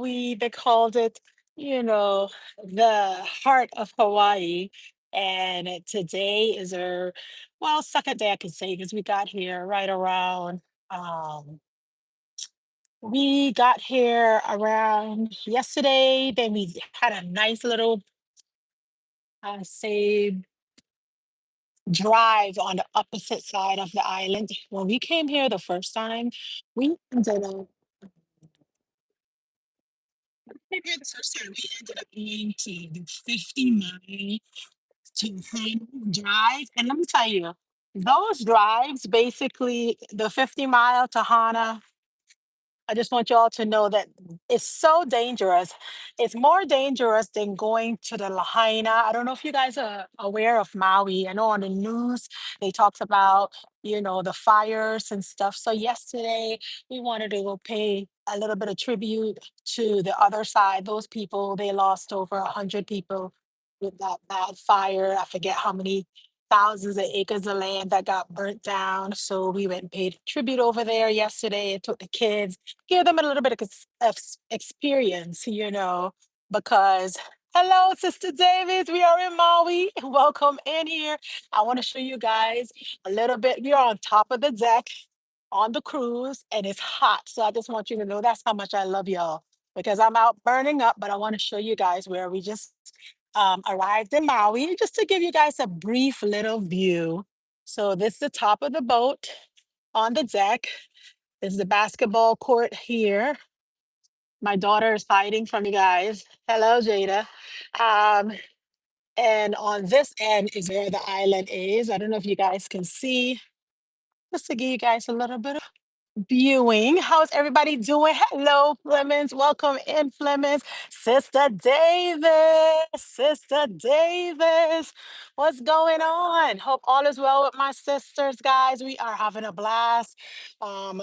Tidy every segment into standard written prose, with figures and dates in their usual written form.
Maui. They called it, you know, the heart of Hawaii. And today is our, well, second day I could say, because we got here right around, um, we got here around yesterday. Then we had a nice little, I say, drive on the opposite side of the island. When we came here the first time, we ended up came here the first time, we ended up going to the 50-mile to Hana drive. And let me tell you, those drives, basically the 50-mile to Hana, I just want y'all to know that it's so dangerous. It's more dangerous than going to the Lahaina. I don't know if you guys are aware of Maui. I know on the news they talked about, the fires and stuff. So yesterday we wanted to go pay a little bit of tribute to the other side. Those people, they lost over 100 people with that bad fire. I forget how many thousands of acres of land that got burnt down. So we went and paid tribute over there yesterday and took the kids, give them a little bit of experience, because hello, Sister Davis, we are in Maui. Welcome in here. I want to show you guys a little bit. We are on top of the deck on the cruise and it's hot. So I just want you to know that's how much I love y'all because I'm out burning up, but I want to show you guys where we just arrived in Maui just to give you guys a brief little view. So this is the top of the boat on the deck. This is the basketball court here. My daughter is hiding from you guys. Hello, Jada. Um, and on this end is where the island is. I don't know if you guys can see, just to give you guys a little bit of viewing. How's everybody doing? Hello, Flemings. Welcome in, Flemings. Sister Davis. Sister Davis. What's going on? Hope all is well with my sisters, guys. We are having a blast.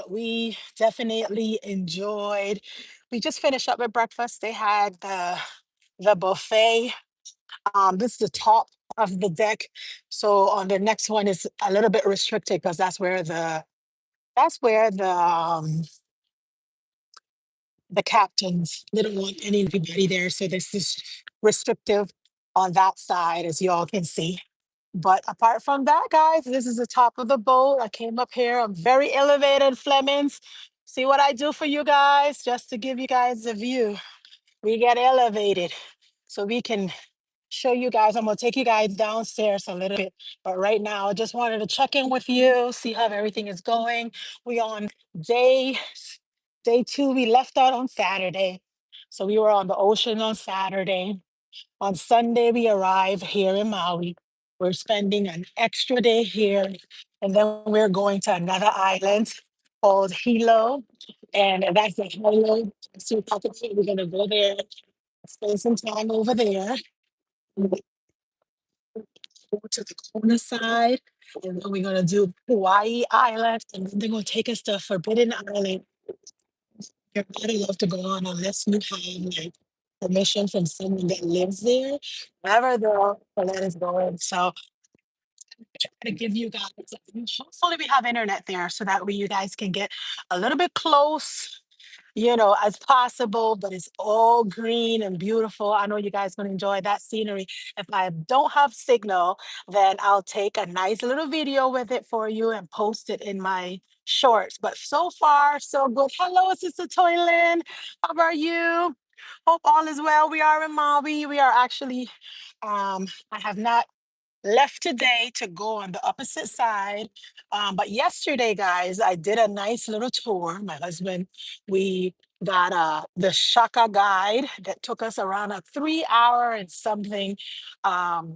We definitely enjoyed. We just finished up with breakfast. They had the buffet. This is the top of the deck. So on the next one is a little bit restricted because that's where the captains didn't want anybody there. So this is restrictive on that side, as y'all can see. But apart from that, guys, this is the top of the boat. I came up here. I'm very elevated, Flemings. See what I do for you guys, just to give you guys a view. We get elevated so we can show you guys. I'm gonna take you guys downstairs a little bit, but right now I just wanted to check in with you, see how everything is going. We on day day two. We left out on Saturday, so we were on the ocean on Saturday. On Sunday we arrived here in Maui. We're spending an extra day here, and then we're going to another island called Hilo, and that's the Hilo. So we're gonna go there, spend some time over there go to the Kona side, and then we're gonna do Hawaii Island, and then they're gonna take us to Forbidden Island. You're not allowed to go on unless you have like permission from someone that lives there. Wherever the land is going. So try to give you guys hopefully we have internet there so that way you guys can get a little bit close as possible, but it's all green and beautiful. I know you guys going to enjoy that scenery. If I don't have signal, then I'll take a nice little video with it for you and post it in my shorts. But so far, so good. Hello, Sister Toylin. How are you? Hope all is well. We are in Maui. We are actually, I have not left today to go on the opposite side. But yesterday, guys, I did a nice little tour. My husband, we got the Shaka guide that took us around a 3 hour and something um,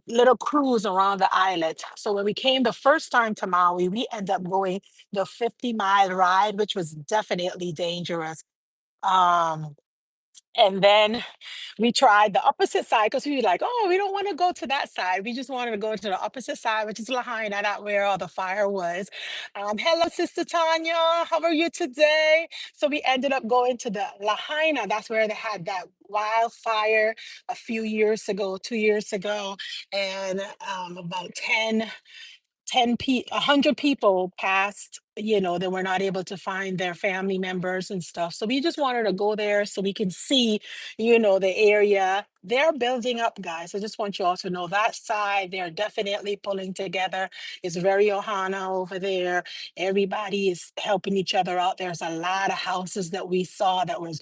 little cruise around the island. So when we came the first time to Maui, we ended up going the 50-mile ride, which was definitely dangerous. Um, and then we tried the opposite side because we were like, oh, we don't want to go to that side. We just wanted to go to the opposite side, which is Lahaina, not where all the fire was. Hello, Sister Tanya. How are you today? So we ended up going to the Lahaina. That's where they had that wildfire a few years ago, 2 years ago. And about 100 people passed they were not able to find their family members and stuff. So we just wanted to go there so we can see, the area. They're building up, guys. I just want you all to know that side, they're definitely pulling together. It's very Ohana over there. Everybody is helping each other out. There's a lot of houses that we saw that was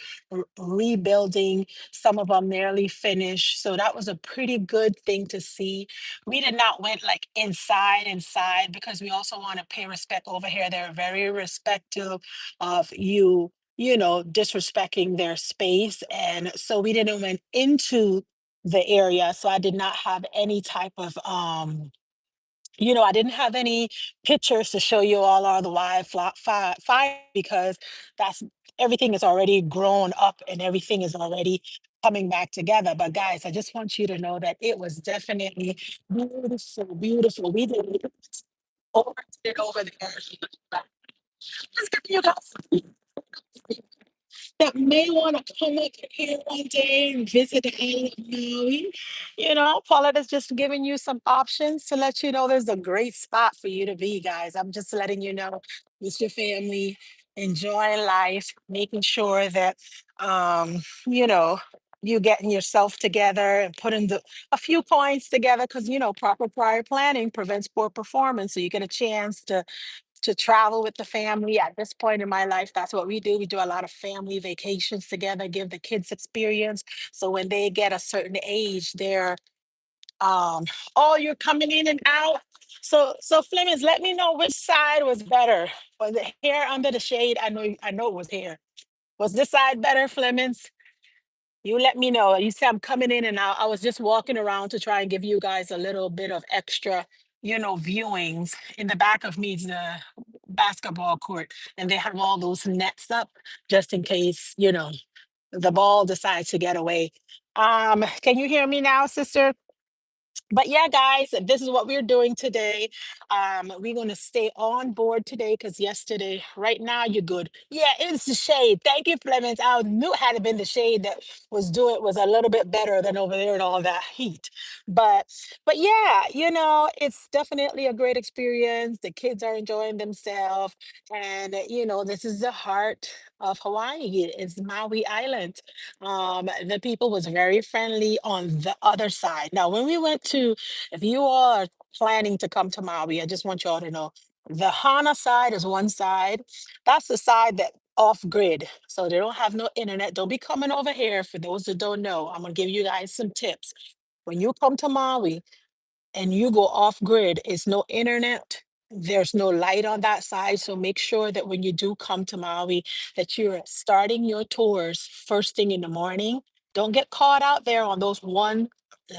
rebuilding, some of them nearly finished. So that was a pretty good thing to see. We did not went like inside because we also want to pay respect over here. They're very respectful of you, disrespecting their space. And so we didn't went into the area. So I did not have any type of I didn't have any pictures to show you all the fire because that's everything is already grown up and everything is already coming back together. But guys, I just want you to know that it was definitely beautiful, beautiful. We did it over there. Just giving you guys that may want to come up here one day and visit the island of Maui. Paulette is just giving you some options to let you know there's a great spot for you to be, guys. I'm just letting you know with your family, enjoying life, making sure that you know you getting yourself together and putting a few points together because proper prior planning prevents poor performance. So you get a chance to travel with the family. At this point in my life, that's what we do. We do a lot of family vacations together, give the kids experience. So when they get a certain age, they're um oh, you're coming in and out. So Flemings, let me know which side was better. Was it here under the shade? I know it was here. Was this side better, Flemings? You let me know. You see, I'm coming in and out. I was just walking around to try and give you guys a little bit of extra, viewings. In the back of me is the basketball court, and they have all those nets up just in case, the ball decides to get away. Can you hear me now, sister? But yeah, guys, this is what we're doing today. We're going to stay on board today because yesterday, right now, you're good. Yeah, it's the shade. Thank you, Clemens. I knew it had to been the shade that was a little bit better than over there and all that heat. But but yeah, it's definitely a great experience. The kids are enjoying themselves, and this is the heart of Hawaii. It's Maui Island. The people was very friendly on the other side. Now, when we went to, if you all are planning to come to Maui, I just want you all to know the Hana side is one side. That's the side that off grid. So they don't have no internet. Don't be coming over here. For those that don't know, I'm gonna give you guys some tips. When you come to Maui, and you go off grid, it's no internet. There's no light on that side. So make sure that when you do come to Maui, that you're starting your tours first thing in the morning. Don't get caught out there on those one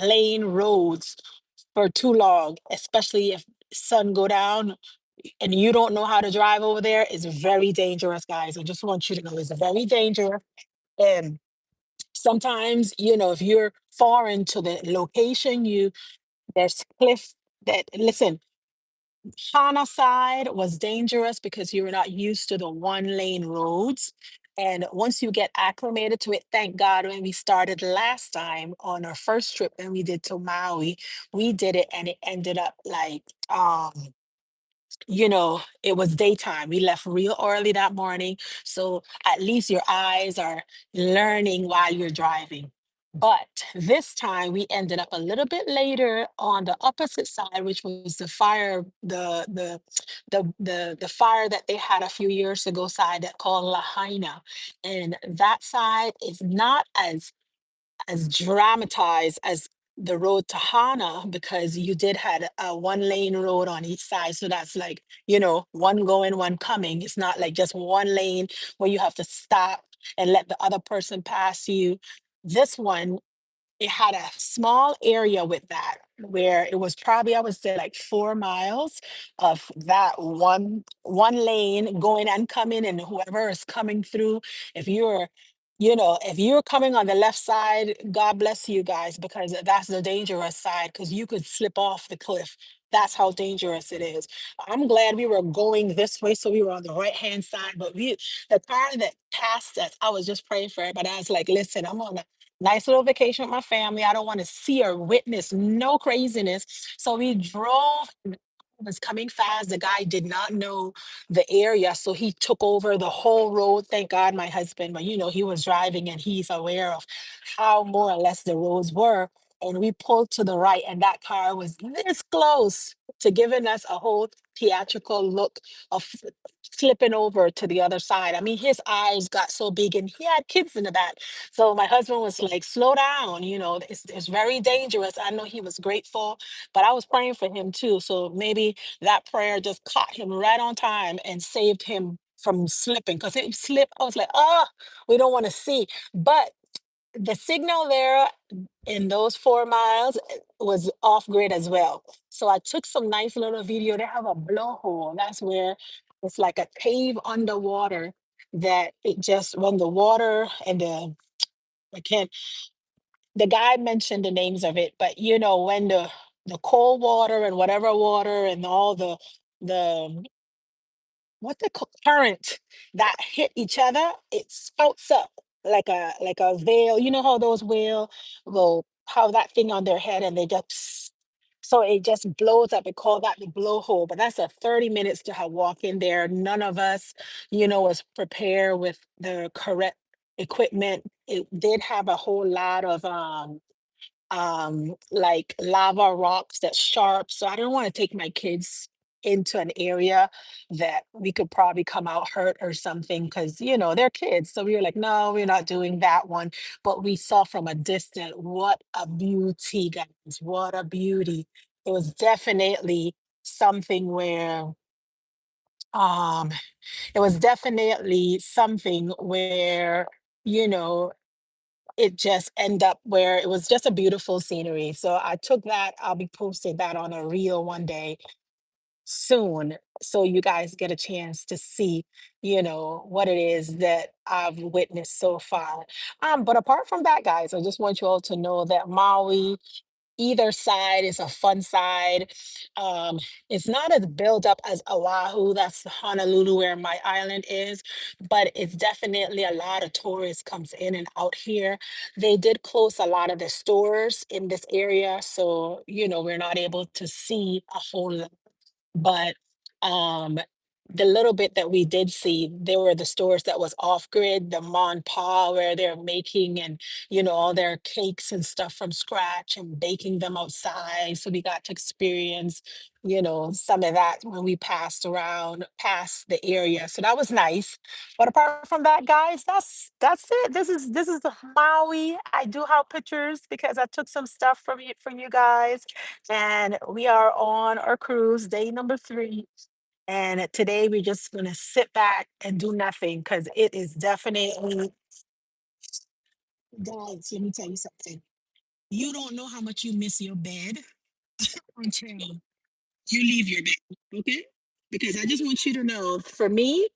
lane roads for too long, especially if sun go down and you don't know how to drive over there. It's very dangerous, guys. I just want you to know it's very dangerous. And sometimes, if you're foreign to the location, there's cliff that listen, Hana side was dangerous because you were not used to the one lane roads. And once you get acclimated to it, thank God when we started last time on our first trip and we did to Maui, we did it and it ended up like it was daytime. We left real early that morning. So at least your eyes are learning while you're driving. But this time we ended up a little bit later on the opposite side, which was the fire, the fire that they had a few years ago side that called Lahaina. And that side is not as dramatized as the road to Hana because you did had a one lane road on each side. So that's like, one going, one coming. It's not like just one lane where you have to stop and let the other person pass you. This one, it had a small area with that where it was probably I would say like 4 miles of that one lane going and coming, and whoever is coming through, if you're coming on the left side, God bless you guys, because that's the dangerous side because you could slip off the cliff. That's how dangerous it is. I'm glad we were going this way, so we were on the right hand side. But the car that passed us, I was just praying for it. But I was like, listen, I'm on nice little vacation with my family. I don't want to see or witness no craziness. So we drove was coming fast. The guy did not know the area, so he took over the whole road. Thank God, my husband, but he was driving and he's aware of how more or less the roads were. And we pulled to the right, and that car was this close to giving us a whole theatrical look of flipping over to the other side. I mean, his eyes got so big, and he had kids in the back. So my husband was like, slow down, it's very dangerous. I know he was grateful, but I was praying for him too. So maybe that prayer just caught him right on time and saved him from slipping. Because it slipped, I was like, oh, we don't want to see. But the signal there in those 4 miles was off grid as well. So I took some nice little video. They have a blowhole. That's where it's like a cave underwater that it just, when the water and I can't, the guy mentioned the names of it, but when the cold water and whatever water and all the what the current that hit each other, it spouts up like a veil. You know how those whale will have that thing on their head and they just so it just blows up. It call that the blowhole. But that's a 30 minutes to have walk in there. None of us, was prepared with the correct equipment. It did have a whole lot of like lava rocks that's sharp. So I don't want to take my kids into an area that we could probably come out hurt or something because they're kids. So we were like, no, we're not doing that one. But we saw from a distance, what a beauty, guys. What a beauty. It was definitely something where um it was definitely something where you know it just end up where it was just a beautiful scenery. So I took that. I'll be posting that on a reel one day soon. So you guys get a chance to see, what it is that I've witnessed so far. But apart from that, guys, I just want you all to know that Maui, either side is a fun side. Um, it's not as built up as Oahu, that's Honolulu where my island is, but it's definitely a lot of tourists comes in and out here. They did close a lot of the stores in this area, so we're not able to see a whole lot, but um the little bit that we did see, there were the stores that was off grid, the Mon Pa where they're making and all their cakes and stuff from scratch and baking them outside. So we got to experience, some of that when we passed around past the area. So that was nice. But apart from that, guys, that's it. This is the Maui. I do have pictures because I took some stuff from you guys, and we are on our cruise, day number 3. And today we're just gonna sit back and do nothing because it is definitely, guys, let me tell you something. You don't know how much you miss your bed until you leave your bed, okay? Because I just want you to know, for me,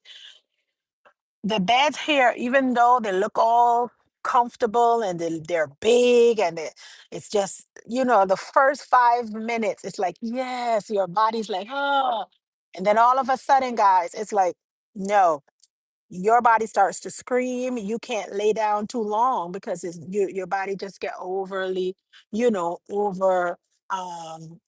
the beds here, even though they look all comfortable and they're big and it's just, the first 5 minutes, it's like, yes, your body's like, oh. And then all of a sudden, guys, it's like, no, your body starts to scream. You can't lay down too long because your body just get overly, over um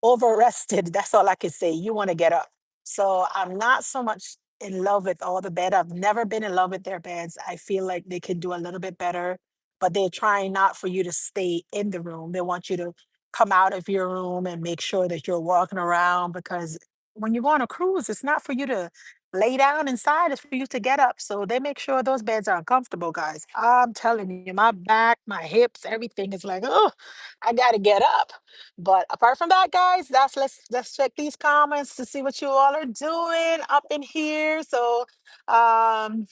overrested. That's all I can say. You want to get up. So I'm not so much in love with all the bed. I've never been in love with their beds. I feel like they can do a little bit better, but they're trying not for you to stay in the room. They want you to come out of your room and make sure that you're walking around because when you go on a cruise, it's not for you to lay down inside, it's for you to get up. So they make sure those beds are comfortable, guys. I'm telling you, my back, my hips, everything is like, oh, I gotta get up. But apart from that, guys, let's check these comments to see what you all are doing up in here. So, um,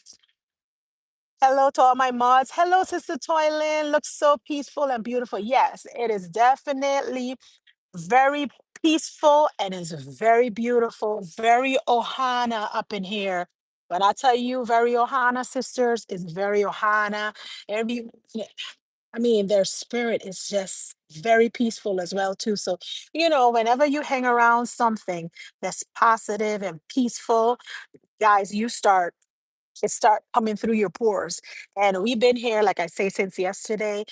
hello to all my mods. Hello, Sister Toylin. Looks so peaceful and beautiful. Yes, it is definitely very peaceful and is very beautiful. Very Ohana up in here. But I tell you, very Ohana sisters is very Ohana. Every I mean, their spirit is just very peaceful as well too. So, whenever you hang around something that's positive and peaceful, guys, it start coming through your pores. And we've been here, like I say, since yesterday,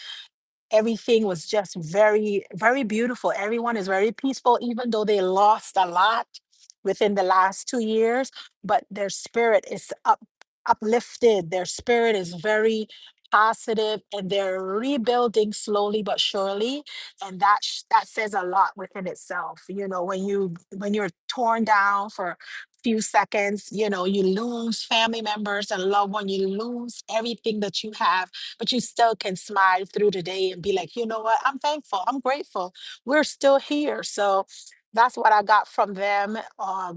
everything was just very, very beautiful. Everyone is very peaceful, even though they lost a lot within the last 2 years, but their spirit is uplifted. Their spirit is very positive, and they're rebuilding slowly but surely. And that says a lot within itself. When you're torn down for few seconds, you lose family members and loved one, you lose everything that you have, but you still can smile through the day and be like, you know what, I'm thankful, I'm grateful, we're still here. So that's what I got from them.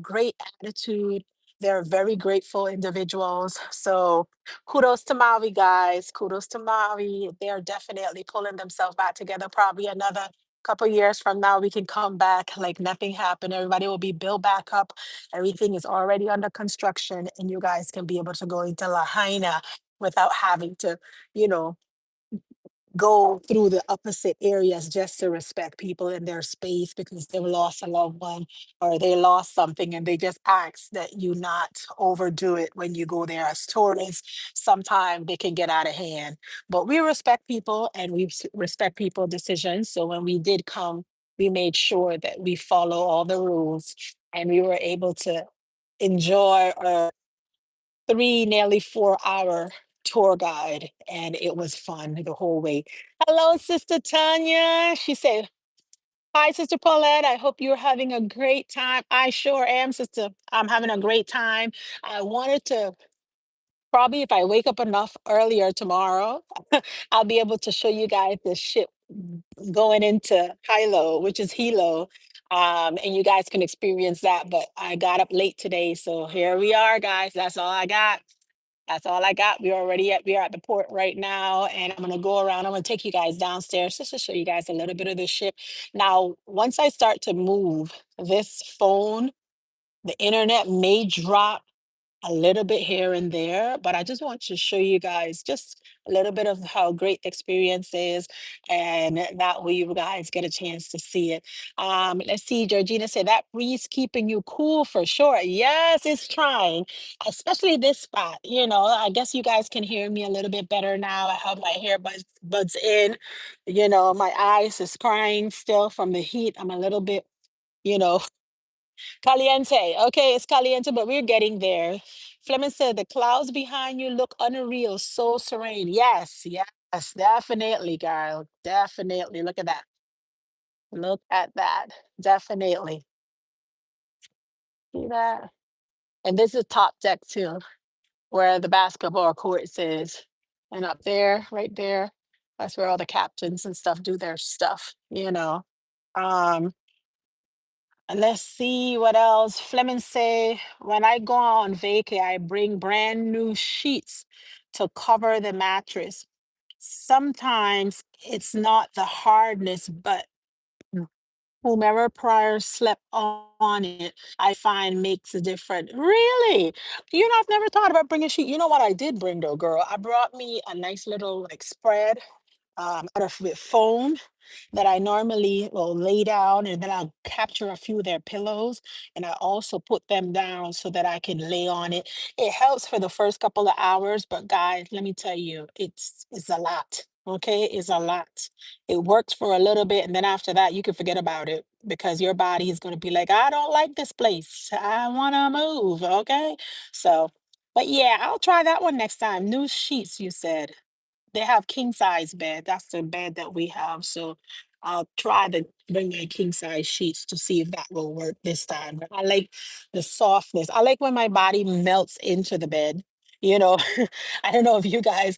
Great attitude. They're very grateful individuals. So kudos to Maui, guys. Kudos to Maui. They're definitely pulling themselves back together. Probably another couple years from now, we can come back like nothing happened. Everybody will be built back up. Everything is already under construction, and you guys can be able to go into Lahaina without having to, you know, go through the opposite areas just to respect people in their space because they've lost a loved one or they lost something, and they just ask that you not overdo it when you go there as tourists. Sometimes they can get out of hand, but we respect people and we respect people's decisions. So when we did come, we made sure that we follow all the rules, and we were able to enjoy our 3 nearly 4 hour tour guide, and it was fun the whole way. Hello, Sister Tanya. She said, "Hi, Sister Paulette. I hope you're having a great time." I sure am, Sister. I'm having a great time. I wanted to probably, if I wake up enough earlier tomorrow, I'll be able to show you guys the ship going into Hilo, which is Hilo. And you guys can experience that. But I got up late today, so here we are, guys. That's all I got. That's all I got. We are at the port right now, and I'm gonna go around. I'm gonna take you guys downstairs just to show you guys a little bit of the ship. Now, once I start to move this phone, the internet may drop a little bit here and there, but I just want to show you guys just a little bit of how great the experience is, and that way you guys get a chance to see it. Let's see, Georgina said that breeze keeping you cool for sure. Yes, it's trying, especially this spot. I guess you guys can hear me a little bit better now. I have my buds in. My eyes is crying still from the heat. I'm a little bit, you know, Caliente. Okay, it's caliente, but we're getting there. Fleming said the clouds behind you look unreal, so serene. Yes, yes, definitely, girl. Definitely. Look at that. Look at that. Definitely. See that? And this is top deck too, where the basketball courts is. And up there, right there, that's where all the captains and stuff do their stuff. Um, And let's see what else. Fleming say, when I go on vacay, I bring brand new sheets to cover the mattress. Sometimes it's not the hardness, but whomever prior slept on it, I find makes a difference. Really? I've never thought about bringing sheet. You know what I did bring though, girl? I brought me a nice little like spread out of with foam that I normally will lay down, and then I'll capture a few of their pillows, and I also put them down so that I can lay on it. It helps for the first couple of hours, but guys, let me tell you, it's a lot. Okay, it's a lot. It works for a little bit, and then after that, you can forget about it because your body is going to be like, I don't like this place. I want to move. Okay, so, but yeah, I'll try that one next time. New sheets, you said. They have king size bed. That's the bed that we have. So I'll try to bring my king size sheets to see if that will work this time. But I like the softness. I like when my body melts into the bed. You know, I don't know if you guys,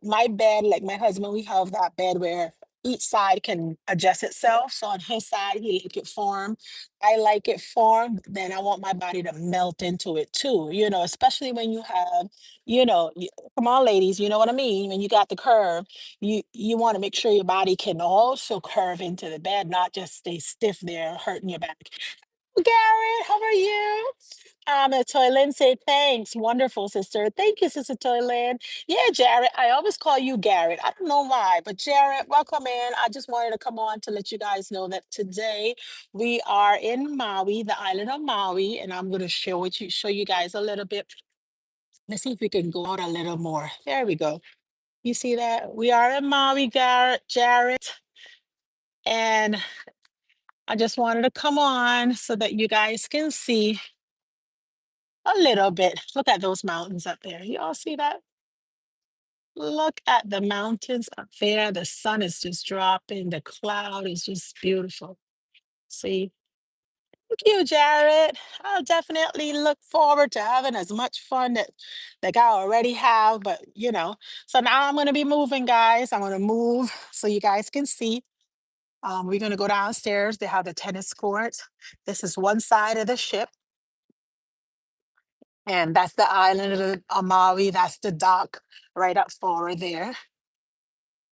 my bed, like my husband, we have that bed where each side can adjust itself. So on his side, he like it firm. I like it firm. But then I want my body to melt into it too. Especially when you have, come on, ladies, you know what I mean? When you got the curve, you want to make sure your body can also curve into the bed, not just stay stiff there, hurting your back. Garrett, how are you? Toyland said, thanks. Wonderful, sister. Thank you, Sister Toyland. Yeah, Jared. I always call you Garrett. I don't know why, but Jared, welcome in. I just wanted to come on to let you guys know that today we are in Maui, the island of Maui, and I'm going to show you guys a little bit. Let's see if we can go out a little more. There we go. You see that? We are in Maui, Jared. And I just wanted to come on so that you guys can see a little bit. Look at those mountains up there. You all see that? Look at the mountains up there. The sun is just dropping. The cloud is just beautiful. See? Thank you, Jared. I'll definitely look forward to having as much fun that like I already have, but So now I'm gonna be moving, guys. I'm gonna move so you guys can see. We're gonna go downstairs. They have the tennis court. This is one side of the ship, and that's the island of Maui. That's the dock right up forward there.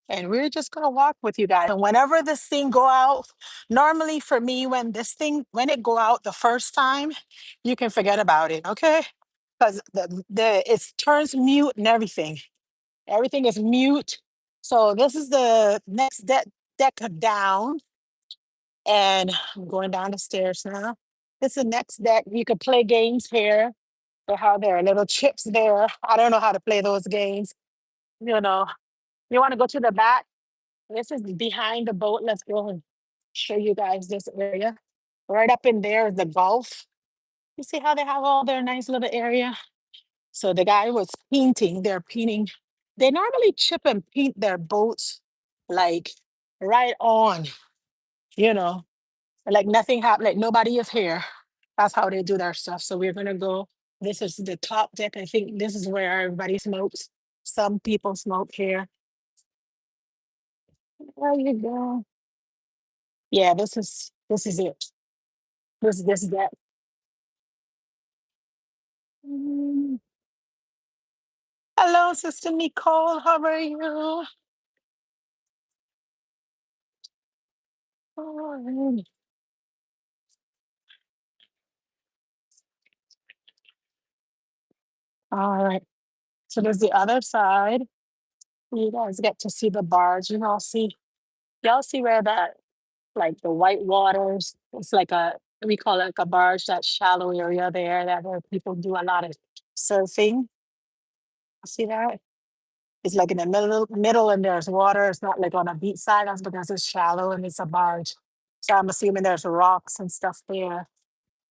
And we're just gonna walk with you guys. And whenever this thing go out, normally for me, when it go out the first time, you can forget about it, okay? Because it turns mute and everything. Everything is mute. So this is the next deck down, and I'm going down the stairs now. This is the next deck. You could play games here. They have their little chips there. I don't know how to play those games. You know, you want to go to the back? This is behind the boat. Let's go and show you guys this area. Right up in there is the Gulf. You see how they have all their nice little area? So the guy was painting. They're painting. They normally chip and paint their boats like right on, you know, like nothing happened, like nobody is here. That's how they do their stuff. So we're gonna go. This is the top deck. I think this is where everybody smokes. Some people smoke here. There you go. Yeah, this is it. This deck. Mm. Hello, Sister Nicole. How are you? Oh, all right. So there's the other side. You guys get to see the barge. Y'all see where that like the white waters. It's like we call it like a barge, that shallow area there that where people do a lot of surfing. See that? It's like in the middle and there's water. It's not like on a beach side, that's because it's shallow and it's a barge. So I'm assuming there's rocks and stuff there.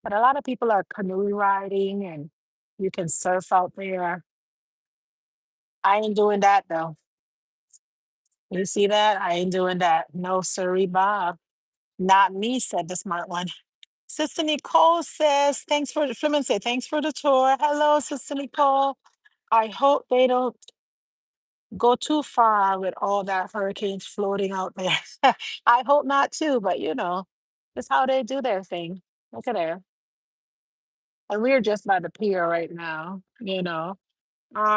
But a lot of people are canoe riding and you can surf out there. I ain't doing that though. You see that? I ain't doing that. No, sorry, Bob. Not me, said the smart one. Sister Nicole says, thanks for the Fleming say, thanks for the tour. Hello, Sister Nicole. I hope they don't go too far with all that hurricanes floating out there. I hope not too, but it's how they do their thing. Look at there. And we're just by the pier right now.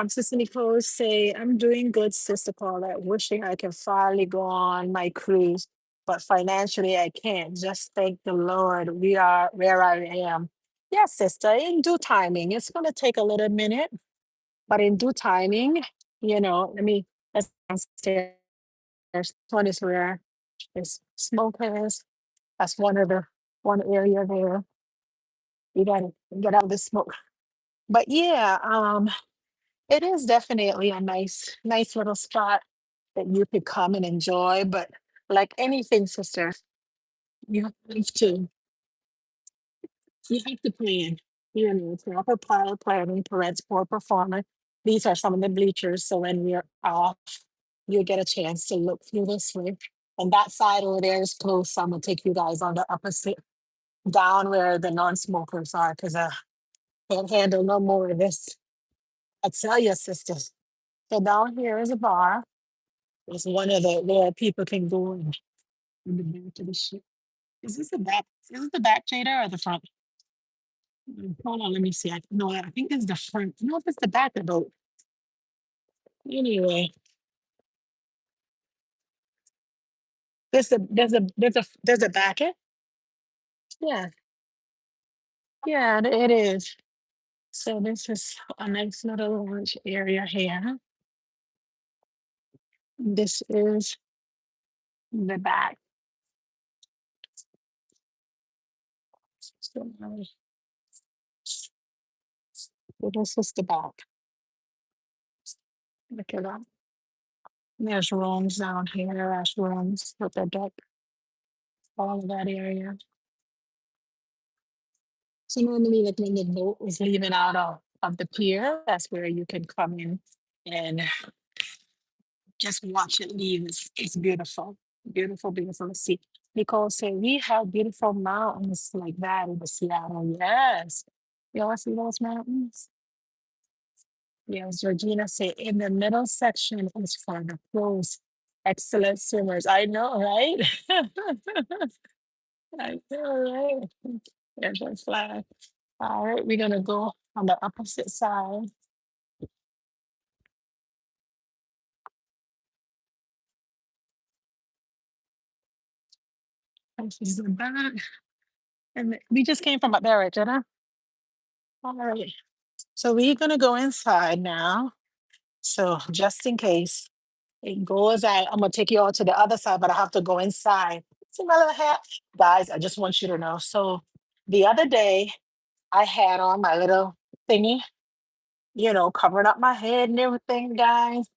Sister Nicole say, I'm doing good, Sister Paulette, wishing I can finally go on my cruise, but financially I can't. Just thank the Lord we are where I am. Yes, sister, in due timing. It's gonna take a little minute, but in due timing, let's downstairs. One is where there's smokers. That's one area there. You gotta get out of the smoke. But yeah, it is definitely a nice little spot that you could come and enjoy. But like anything, sister, you have to you have to plan. Proper pile planning, parents, poor performance. These are some of the bleachers. So when we're off, you get a chance to look through this way. And that side over there is closed. So I'm gonna take you guys on the opposite down where the non-smokers are because I can't handle no more of this. I tell you, sisters. So down here is a bar. It's one of the where people can go in the back of the ship. Is this the back? Is this the back, Jada, or the front? Hold on, let me see. No, I think it's the front. No, if it's the back of the boat. Anyway, there's a back. Yeah, yeah, it is. So this is a nice little lunch area here. This is the back. So, this is the back. Look at that. There's rooms down here. There's rooms with the deck. all of that area. So normally, like when the boat is leaving out of the pier, that's where you can come in and just watch it leave. It's beautiful, beautiful, beautiful to see. Nicole said we have beautiful mountains like that in the Seattle. Yes, you all see those mountains? Yes, Georgina said in the middle section is for the pros, excellent swimmers. I know, right? I know, right? There's our flag. All right, we're gonna go on the opposite side. This is the back. And we just came from up there, right, Jenna? All right. So we're gonna go inside now. So just in case it goes out, I'm gonna take you all to the other side, but I have to go inside. See my little hat? Guys, I just want you to know. So the other day I had on my little thingy, covering up my head and everything, guys.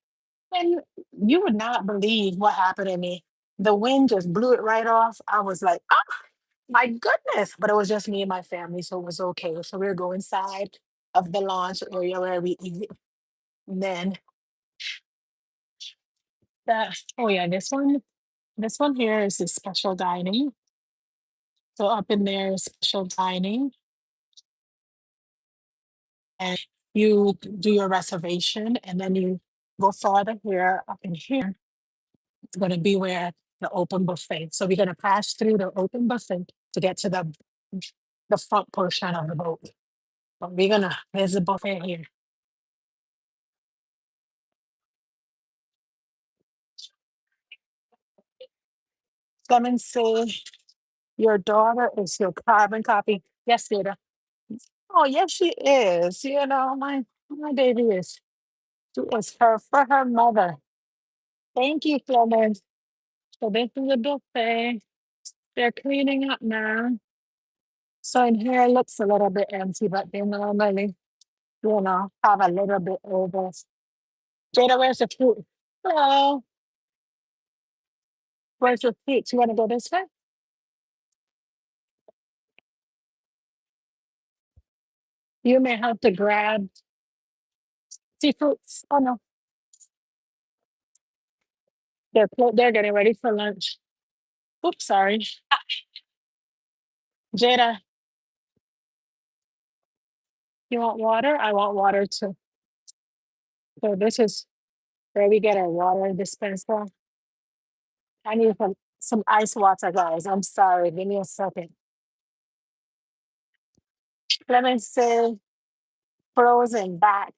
And you would not believe what happened to me. The wind just blew it right off. I was like, oh my goodness. But it was just me and my family, so it was okay. So we're going inside of the launch area where we eat. And then oh yeah, this one here is the special dining. So up in there is special dining. And you do your reservation and then you go farther here. Up in here, it's going to be where the open buffet. So we're going to pass through the open buffet to get to the front portion of the boat. But there's a buffet here. Lemon say your daughter is your carbon copy. Yes, Data. Oh, yes, she is. My baby she is her for her mother. Thank you, Clement. So this is a buffet. They're cleaning up now. So in here it looks a little bit empty, but they normally, have a little bit over. Jada, where's the fruit? Hello. Where's your fruit? You want to go this way? You may have to grab seafruits. Oh no, they're getting ready for lunch. Oops, sorry. Jada, you want water? I want water too. So this is where we get our water dispenser. I need some ice water, guys. I'm sorry. Give me a second. Let me say frozen back.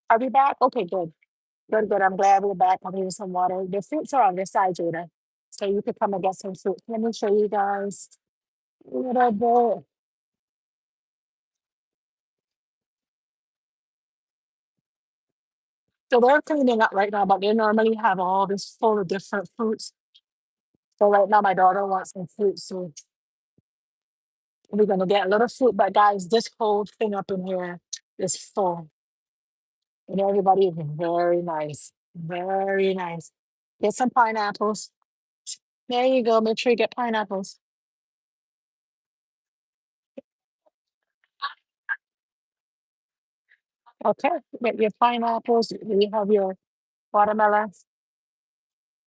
Are we back? Okay, good. Good, good. I'm glad we're back. I'm getting some water. The fruits are on this side, Jada. So you could come and get some fruit. Let me show you guys a little bit. So they're cleaning up right now, but they normally have all this full of different fruits. So right now my daughter wants some fruit. So we're gonna get a little fruit. But guys, this whole thing up in here is full. And everybody is very nice. Very nice. Get some pineapples. There you go. Make sure you get pineapples. Okay. Get your pineapples. You have your watermelons.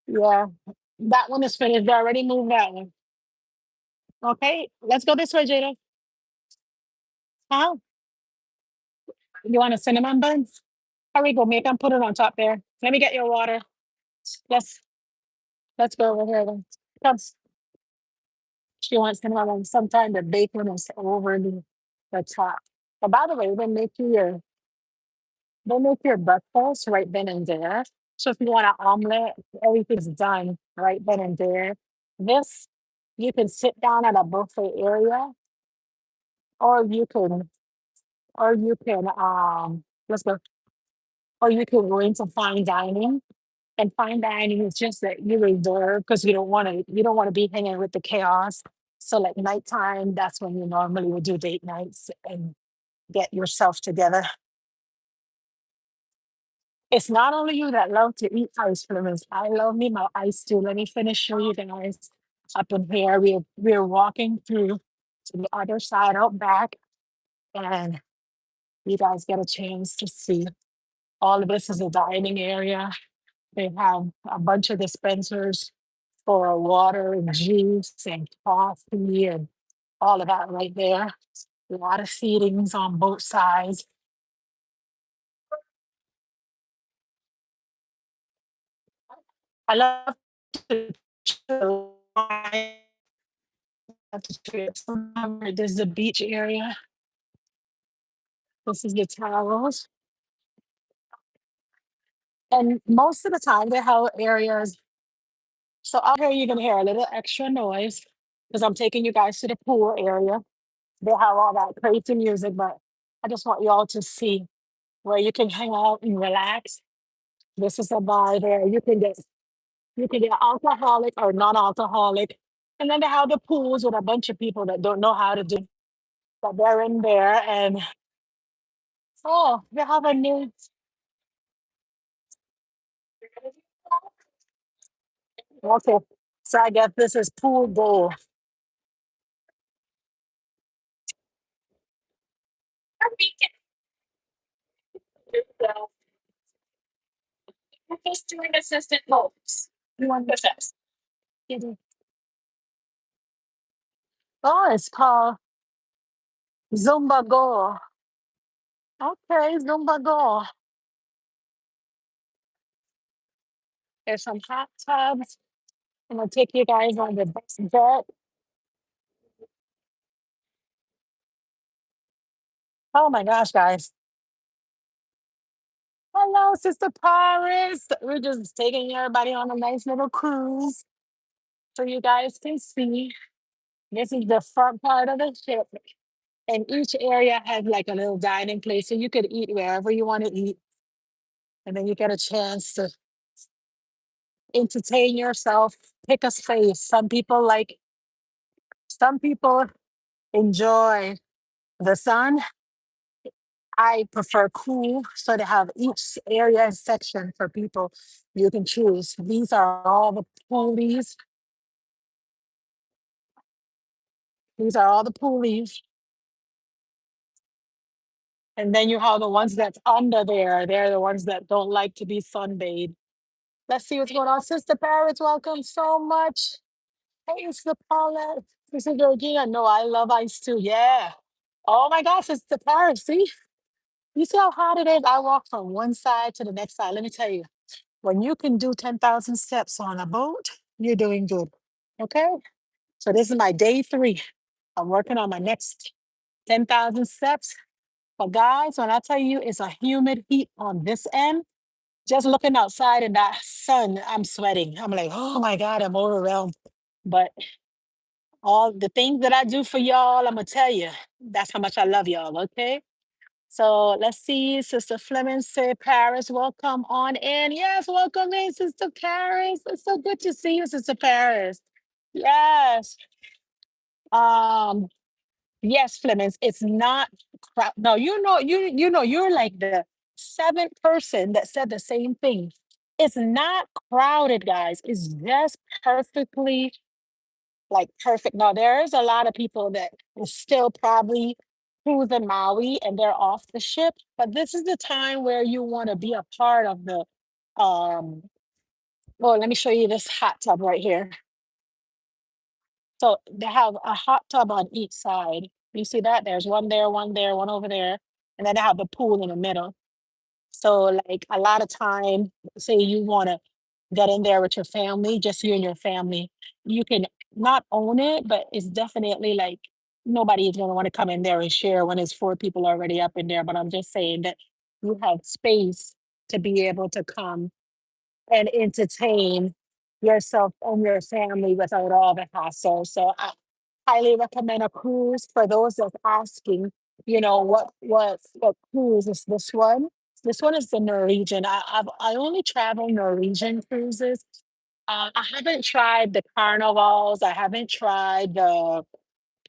Yeah. That one is finished. They already moved that one. Okay. Let's go this way, Jada. Huh? You want a cinnamon bun? Hurry, go make them put it on top there. Let me get your water. Let's let's go over here then. Come. She wants cinnamon bun. Sometimes the bacon is over the top. But by the way, they make your breakfast right then and there. So if you want an omelet, everything's done right then and there. This you can sit down at a buffet area, or let's go, or you can go into fine dining. And fine dining is just that you reserve because you don't want to be hanging with the chaos. So like nighttime, that's when you normally would do date nights and get yourself together. It's not only you that love to eat ice cream. I love me my ice too. Let me finish show you guys. up in here. We're walking through to the other side out back, and you guys get a chance to see. All of this is a dining area. They have a bunch of dispensers for water and juice and coffee and all of that right there. A lot of seatings on both sides. I love to chill. I love to chill. There's the beach area. This is the towels. And most of the time, they have areas. So out here, you're going to hear a little extra noise because I'm taking you guys to the pool area. They have all that crazy music, but I just want you all to see where you can hang out and relax. This is a bar there. You can get alcoholic or non-alcoholic. And then they have the pools with a bunch of people that don't know how to do, but they're in there. And oh, they have a new. Okay, so I guess this is pool bowl. Student assistant folks. You want this? Oh, it's called Zumba Go. Okay, Zumba Go. There's some hot tubs. I'm gonna take you guys on the best jet. Oh my gosh, guys. Hello, Sister Paris. We're just taking everybody on a nice little cruise so you guys can see. This is the front part of the ship. And each area has like a little dining place. So you could eat wherever you want to eat. And then you get a chance to entertain yourself, pick a space. Some people enjoy the sun. I prefer cool, so they have each area and section for people you can choose. These are all the poolies. These are all the poolies. And then you have the ones that's under there. They're the ones that don't like to be sunbathed. Let's see what's going on. Sister Paris, welcome so much. Hey, Sister Paulette. Sister Georgina. No, I love ice too. Yeah. Oh my gosh, Sister Paris. See? You see how hot it is? I walk from one side to the next side. Let me tell you, when you can do 10,000 steps on a boat, you're doing good. Okay? So this is my day 3. I'm working on my next 10,000 steps. But guys, when I tell you it's a humid heat on this end, just looking outside in that sun, I'm sweating. I'm like, oh my God, I'm overwhelmed. But all the things that I do for y'all, I'm gonna tell you, that's how much I love y'all, okay? So let's see, Sister Fleming say Paris, welcome on in. Yes, welcome in, Sister Paris. It's so good to see you, Sister Paris. Yes. Um, yes, Flemings, it's not no, you're like the 7th person that said the same thing. It's not crowded, guys. It's just perfectly like perfect. Now there is a lot of people that is still probably cruising Maui and they're off the ship, but this is the time where you want to be a part of the um well, let me show you this hot tub right here. So they have a hot tub on each side. You see that? There's one there, one over there, and then they have the pool in the middle. So like a lot of time, say you want to get in there with your family, just you and your family, you can not own it, but it's definitely like nobody is going to want to come in there and share when it's 4 people already up in there. But I'm just saying that you have space to be able to come and entertain yourself and your family without all the hassle. So I highly recommend a cruise for those that's asking, what cruise is this one? This one is the Norwegian. I only travel Norwegian cruises. I haven't tried the carnivals. I haven't tried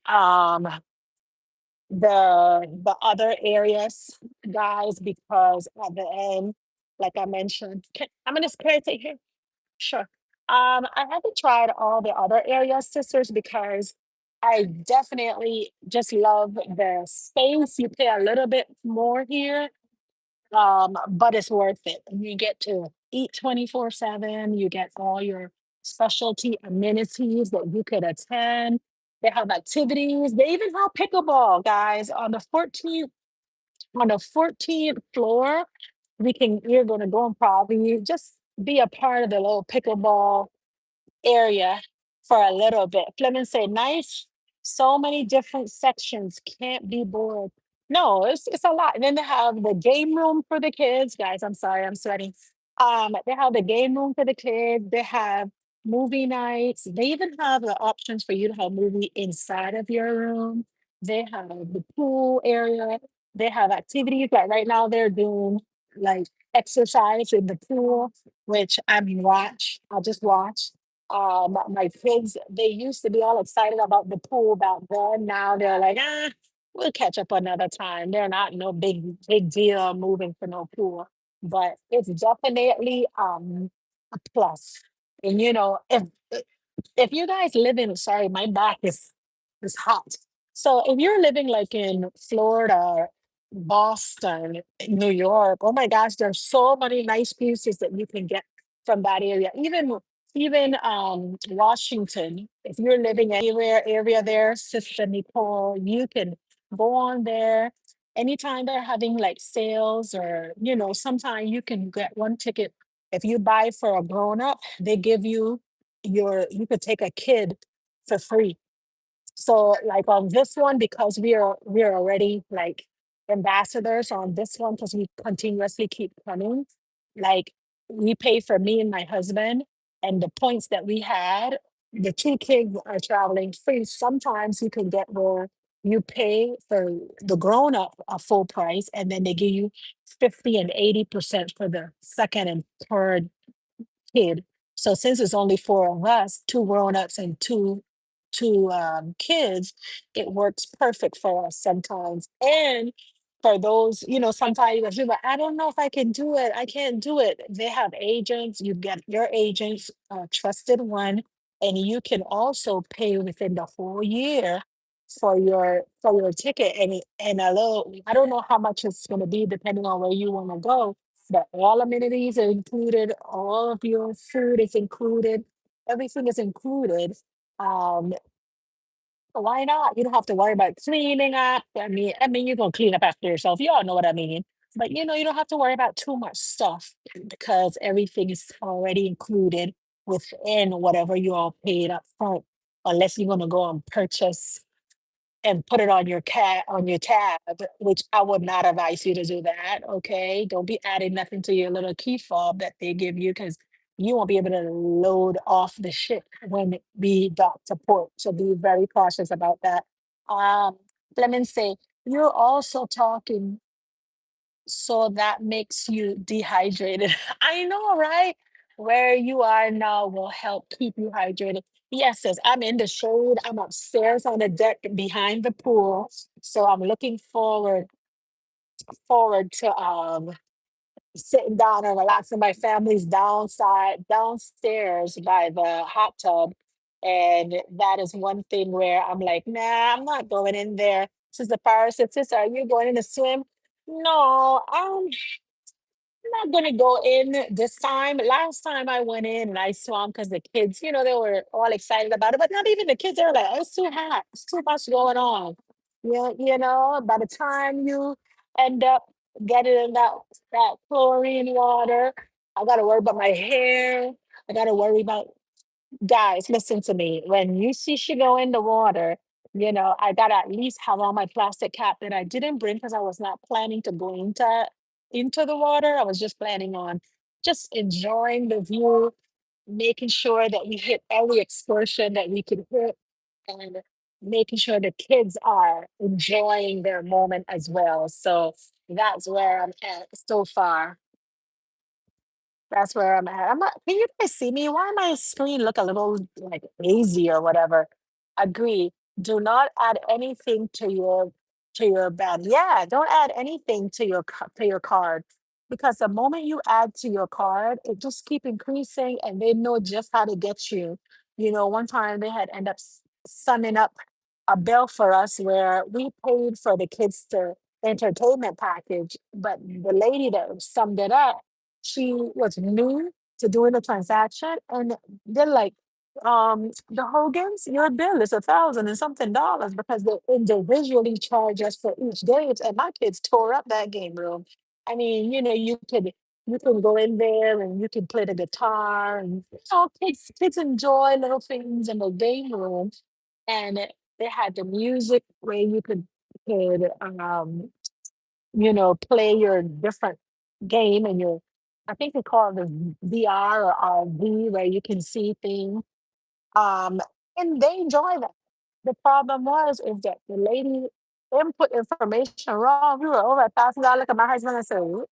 um the other areas, guys, because at the end, like I mentioned, I'm gonna spare it here. Sure. I haven't tried all the other areas, sisters, because I definitely just love the space. You pay a little bit more here, but it's worth it. You get to eat 24/7. You get all your specialty amenities that you could attend. They have activities. They even have pickleball, guys, on the 14th floor. We're gonna go and probably just be a part of the little pickleball area for a little bit. Fleming say, nice. So many different sections. Can't be bored. No, it's a lot. And then they have the game room for the kids. Guys, I'm sorry, I'm sweating. They have the game room for the kids. They have movie nights. They even have the options for you to have movie inside of your room. They have the pool area. They have activities like right now they're doing like exercise in the pool, which I just watch. My kids, they used to be all excited about the pool back then. Now they're like, we'll catch up another time. They're not no big deal moving for no pool, but it's definitely a plus. And if you guys live in, sorry, my back is hot. So if you're living like in Florida, Boston, New York, oh my gosh, there's so many nice pieces that you can get from that area. Even Washington, if you're living anywhere area there, Sister Nicole, you can go on there. Anytime they're having like sales or sometimes you can get one ticket. If you buy for a grown up, they give you could take a kid for free. So like on this one, because we're already like ambassadors on this one because we continuously keep coming. Like we pay for me and my husband, and the points that we had, the two kids are traveling free. Sometimes you can get where you pay for the grown up a full price, and then they give you 50 and 80% for the second and third kid. So since it's only four of us, two grown-ups and two kids, it works perfect for us sometimes. And for those, sometimes you feel like, I don't know if I can do it. I can't do it. They have agents. You get your agents, a trusted one, and you can also pay within the whole year for your ticket. And a little, I don't know how much it's going to be depending on where you want to go, but all amenities are included, all of your food is included, everything is included. Um, why not? You don't have to worry about cleaning up. I mean, you're gonna clean up after yourself. You all know what I mean. But you don't have to worry about too much stuff because everything is already included within whatever you all paid up front, unless you're gonna go and purchase and put it on your tab, which I would not advise you to do that. Okay. Don't be adding nothing to your little key fob that they give you because you won't be able to load off the ship when we dock to port. So be very cautious about that. Um, let me say, you're also talking, so that makes you dehydrated. I know, right? Where you are now will help keep you hydrated. Yes, sis, I'm in the shade. I'm upstairs on the deck behind the pool. So I'm looking forward to sitting down and relaxing. My family's downstairs by the hot tub. And that is one thing where I'm like, nah, I'm not going in there. Sister Paris said, Sister, are you going in to swim? No, I'm not gonna go in this time. Last time I went in and I swam because the kids, they were all excited about it, but not even the kids. They were like, it's too hot. It's too much going on. Yeah, by the time you end up getting in that chlorine water, I gotta worry about my hair. I gotta worry about guys, listen to me. When you see she go in the water, I gotta at least have on my plastic cap that I didn't bring because I was not planning to go into the water. I was just planning on just enjoying the view, making sure that we hit every excursion that we could hit, and making sure the kids are enjoying their moment as well. So that's where I'm at so far. That's where I'm at. I'm not, can you guys see me? Why my screen look a little like hazy or whatever? Agree. Do not add anything to your band. Yeah, don't add anything to your card because the moment you add to your card, it just keep increasing, and they know just how to get you. One time they had end up summing up a bill for us where we paid for the kids to entertainment package, but the lady that summed it up, she was new to doing the transaction, and they're like, the Hogans, your bill is 1,000 and something dollars because they individually charge us for each game. And my kids tore up that game room. I mean, you can go in there and you can play the guitar, and kids enjoy little things in the game room. And they had the music where you could play your different game, and your, I think they call it the VR or RV, where you can see things. Um, and they enjoy that. The problem was is that the lady input information wrong. We were over $1,000. Look at my husband and said, "What?"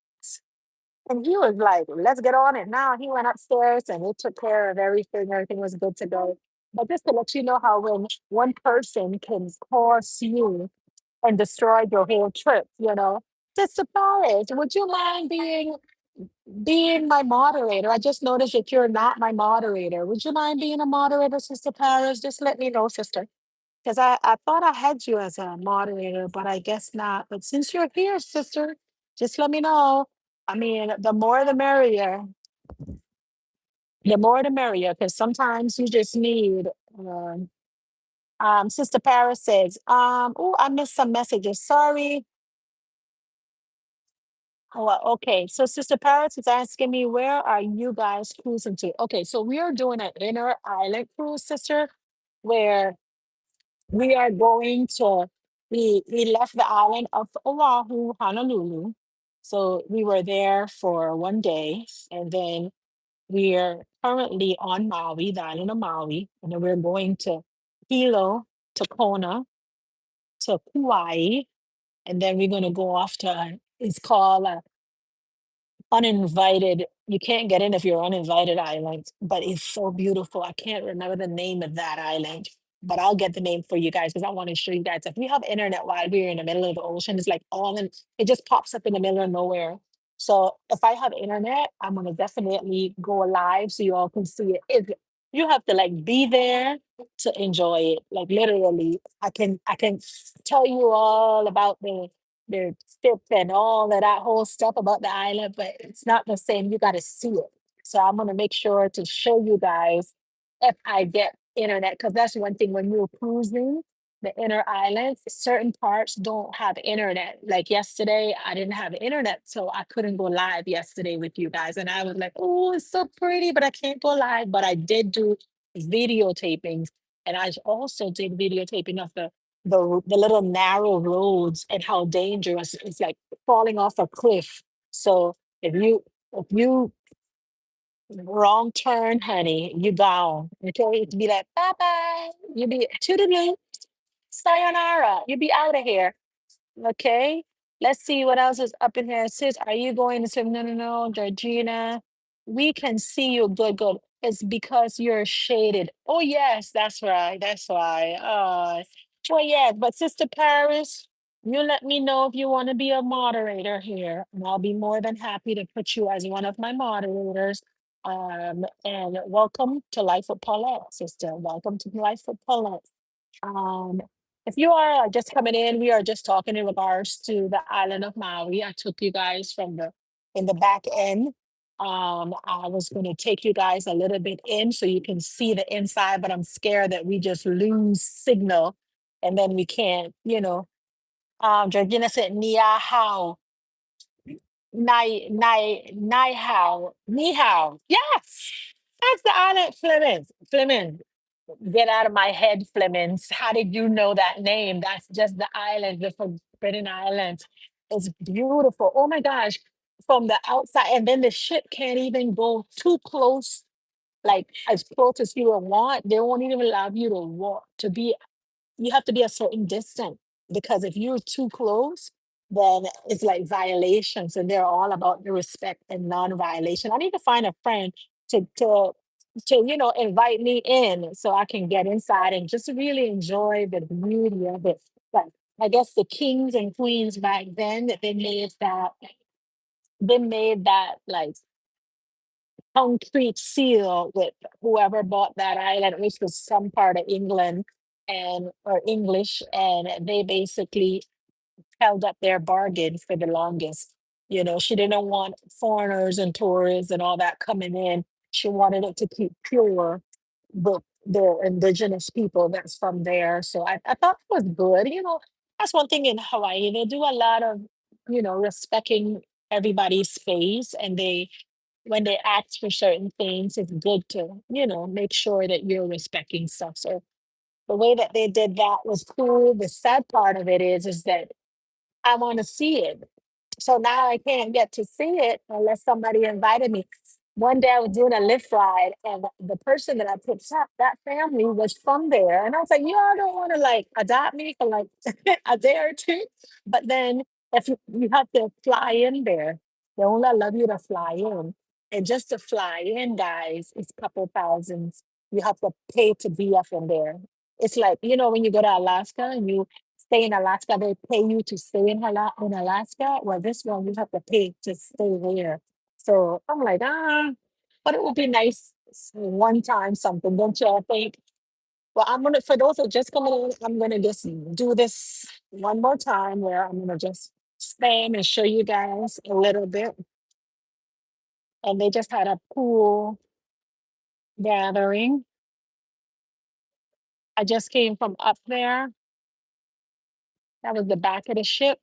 And he was like, "Let's get on it now." He went upstairs and he took care of everything. Everything was good to go. But just to let you know how when one person can course you and destroy your whole trip. Sister Paris, would you mind being my moderator? I just noticed that you're not my moderator. Would you mind being a moderator, Sister Paris? Just let me know, sister. Because I thought I had you as a moderator, but I guess not. But since you're here, sister, just let me know. I mean, the more the merrier. The more the merrier, because sometimes you just need. Um, Sister Paris says, oh, I missed some messages. Sorry. Oh, okay. So Sister Paris is asking me, where are you guys cruising to? Okay, so we are doing an inner island cruise, sister, where we are going to we left the island of Oahu, Honolulu. So we were there for 1 day, and then we are currently on Maui, the island of Maui, and then we're going to Hilo, to Kona, to Kauai, and then we're going to go off to, it's called uninvited. You can't get in if you're uninvited island, but it's so beautiful. I can't remember the name of that island, but I'll get the name for you guys because I want to show you guys. If we have internet while we're in the middle of the ocean, it's like all in, it just pops up in the middle of nowhere. So if I have internet, I'm gonna definitely go live so you all can see it. You have to like be there to enjoy it. Like literally, I can tell you all about the tip and all of that whole stuff about the island, but it's not the same. You got to see it. So I'm gonna make sure to show you guys if I get internet, because that's one thing when you're cruising the inner islands, certain parts don't have internet. Like yesterday, I didn't have internet, so I couldn't go live yesterday with you guys. And I was like, oh, it's so pretty, but I can't go live. But I did do videotapings, and I also did videotaping of the little narrow roads and how dangerous it's like falling off a cliff. So if you wrong turn, honey, you gone. Okay, it'd be like bye bye. You be toodaloo, sayonara. You be out of here. Okay. Let's see what else is up in here. Sis, are you going to say no, no, no, Georgina? We can see you good, good. It's because you're shaded. Oh, yes, that's right. That's why. Well, yeah, but Sister Paris, you let me know if you want to be a moderator here, and I'll be more than happy to put you as one of my moderators. And welcome to Life with Paulette, sister. Welcome to Life with Paulette. Um, if you are just coming in, we are just talking in regards to the island of Maui. I took you guys from the in the back end. I was going to take you guys a little bit in so you can see the inside, but I'm scared that we just lose signal and then we can't, Georgina said, Nia how, Nai how, Ni how. Yes, that's the island, Fleming. Get out of my head, Flemings. How did you know that name? That's just the island, the Forbidden Islands. It's beautiful. Oh my gosh. From the outside, and then the ship can't even go too close, like as close as you would want. They won't even allow you to walk, to be, you have to be a certain distance, because if you're too close, then it's like violations, and they're all about the respect and non-violation. I need to find a friend to invite me in so I can get inside and just really enjoy the beauty of it. But I guess the kings and queens back then, that they made that they made that like concrete seal with whoever bought that island, which was some part of England and or English, and they basically held up their bargain for the longest. You know, she didn't want foreigners and tourists and all that coming in. She wanted it to keep pure with the indigenous people that's from there. So I thought it was good. You know, that's one thing in Hawaii. They do a lot of, you know, respecting everybody's space, and they when they ask for certain things, it's good to, you know, make sure that you're respecting stuff. So the way that they did that was cool. The sad part of it is that I want to see it. So now I can't get to see it unless somebody invited me. One day I was doing a lift ride, and the person that I picked up, that family was from there. And I was like, y'all don't want to like adopt me for like a day or two. But then if you have to fly in there, they only allow you to fly in. And just to fly in, guys, it's a couple thousands. You have to pay to be up in there. It's like, you know, when you go to Alaska and you stay in Alaska, they pay you to stay in Alaska. Well, this one you have to pay to stay there. So I'm like, but it would be nice one time something, don't you all think? Well, I'm gonna for those who are just coming in, I'm gonna just do this one more time where I'm gonna just spam and show you guys a little bit. And they just had a pool gathering. I just came from up there. That was the back of the ship.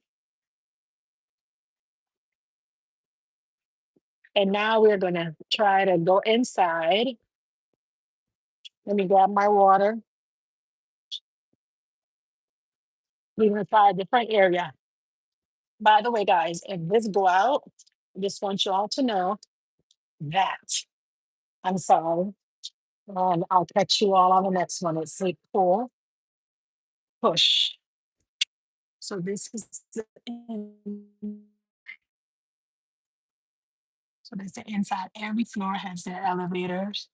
And now we're gonna try to go inside. Let me grab my water. We're gonna try a different area. By the way, guys, if this go out, I just want you all to know that I'm sorry. And I'll catch you all on the next one. It's like pull, push. So this is so this is the inside. Every floor has their elevators.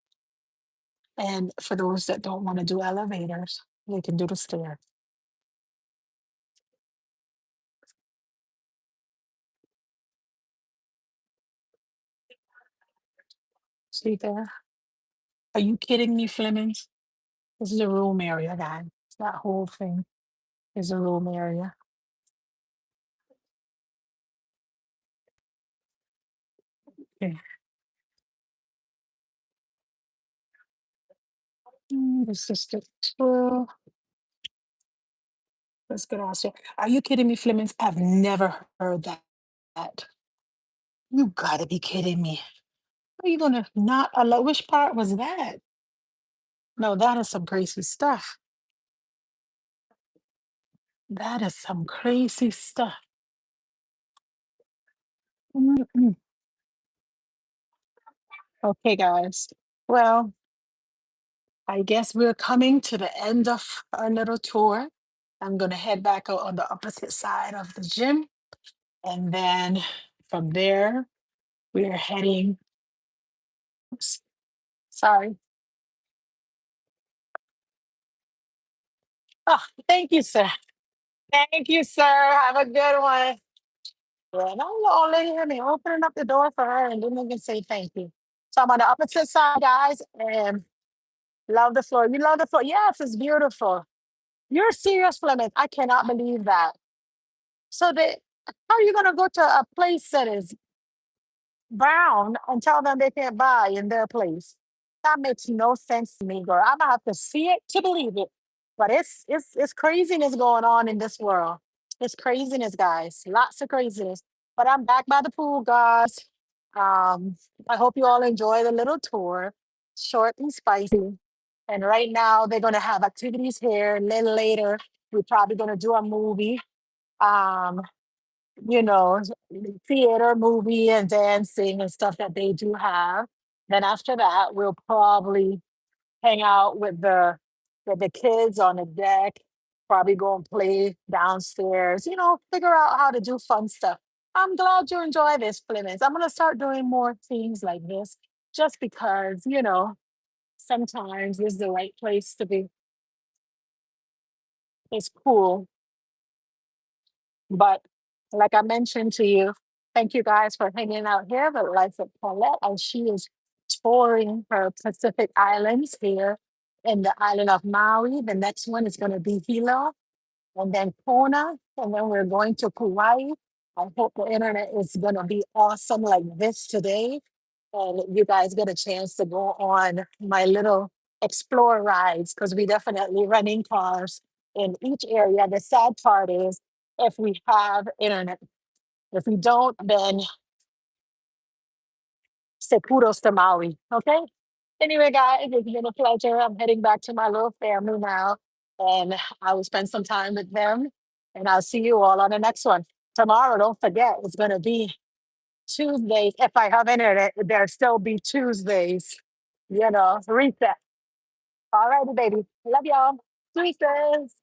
And for those that don't want to do elevators, they can do the stair. See there? Are you kidding me, Flemings? This is a room area, guys. That whole thing is a room area. Okay. This is the tour. Let's get on. Are you kidding me, Flemings? I've never heard that. You gotta be kidding me. Are you gonna not allow? Which part was that? No, that is some crazy stuff. That is some crazy stuff. Mm-mm. Okay, guys. Well, I guess we're coming to the end of our little tour. I'm gonna head back out on the opposite side of the gym. And then from there, we are heading. Oops, sorry. Oh, thank you, sir. Thank you, sir. Have a good one. Yeah, no, the old lady had me opening up the door for her and didn't even say thank you. So I'm on the opposite side, guys, and love the floor. You love the floor? Yes, it's beautiful. You're serious, Fleming. I cannot believe that. So how are you gonna go to a place that is brown and tell them they can't buy in their place? That makes no sense to me, girl. I'm gonna have to see it to believe it. But it's craziness going on in this world. It's craziness, guys. Lots of craziness. But I'm back by the pool, guys. Um, I hope you all enjoy the little tour. Short and spicy. And right now they're gonna have activities here. A little later, we're probably gonna do a movie. Um, you know, theater, movie, and dancing and stuff that they do have. Then after that, we'll probably hang out with the kids on the deck, probably go and play downstairs, you know, figure out how to do fun stuff. I'm glad you enjoy this, Plymouth. I'm gonna start doing more things like this just because, you know, sometimes this is the right place to be. It's cool. But like I mentioned to you, Thank you guys for hanging out here with Life of Paulette. And she is touring her Pacific Islands here in the island of Maui. The next one is going to be Hilo and then Kona. And then we're going to Kauai. I hope the internet is going to be awesome like this today. And you guys get a chance to go on my little explore rides because we definitely renting cars in each area. The sad part is if we have internet. If we don't, then say kudos to Maui. Okay. Anyway, guys, it's been a pleasure. I'm heading back to my little family now, and I will spend some time with them. And I'll see you all on the next one. Tomorrow, don't forget, it's going to be Tuesdays. If I have internet, there'll still be Tuesdays, reset. All righty, baby. Love y'all. Tuesdays.